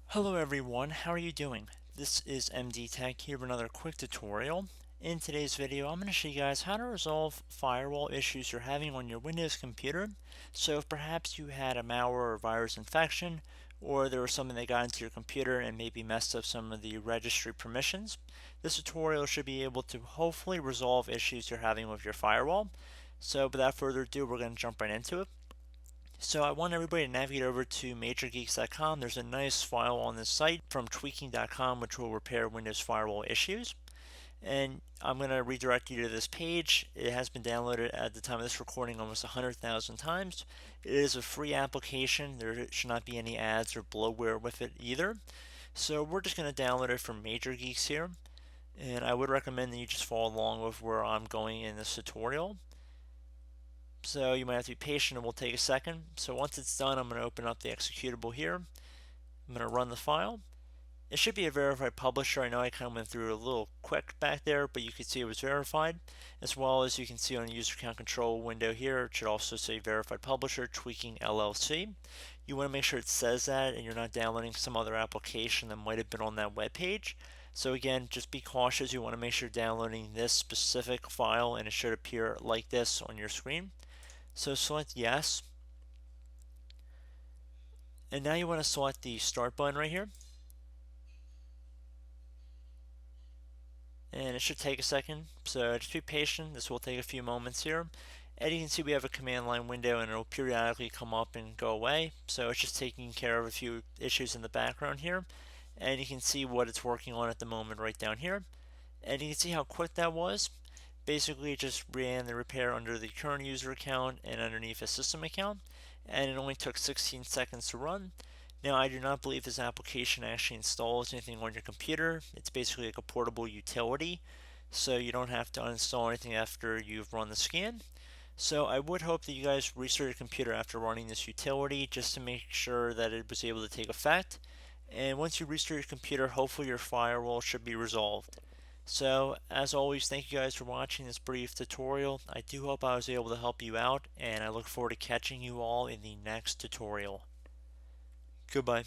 Hello everyone, how are you doing? This is MD Tech here with another quick tutorial. In today's video, I'm going to show you guys how to resolve firewall issues you're having on your Windows computer. So if perhaps you had a malware or virus infection, or there was something that got into your computer and maybe messed up some of the registry permissions, this tutorial should be able to hopefully resolve issues you're having with your firewall. So without further ado, we're going to jump right into it. So I want everybody to navigate over to majorgeeks.com. There's a nice file on this site from tweaking.com which will repair Windows Firewall issues. And I'm going to redirect you to this page. It has been downloaded at the time of this recording almost 100,000 times. It is a free application. There should not be any ads or bloatware with it either. So we're just going to download it from Major Geeks here. And I would recommend that you just follow along with where I'm going in this tutorial. So you might have to be patient, and we'll take a second. So once it's done, I'm going to open up the executable here. I'm going to run the file. It should be a verified publisher. I know I kind of went through a little quick back there, but you can see it was verified, as well as you can see on the user account control window here. It should also say verified publisher, Tweaking LLC. You want to make sure it says that and you're not downloading some other application that might have been on that web page. So again, just be cautious. You want to make sure you're downloading this specific file, and it should appear like this on your screen. So select yes. And now you want to select the start button right here. And it should take a second, so just be patient. This will take a few moments here. And you can see we have a command line window, and it'll periodically come up and go away. So it's just taking care of a few issues in the background here. And you can see what it's working on at the moment right down here. And you can see how quick that was. Basically, it just ran the repair under the current user account and underneath a system account, and it only took 16 seconds to run. Now, I do not believe this application actually installs anything on your computer. It's basically like a portable utility, so you don't have to uninstall anything after you've run the scan. So I would hope that you guys restart your computer after running this utility just to make sure that it was able to take effect. And once you restart your computer, hopefully your firewall should be resolved. So, as always, thank you guys for watching this brief tutorial. I do hope I was able to help you out, and I look forward to catching you all in the next tutorial. Goodbye.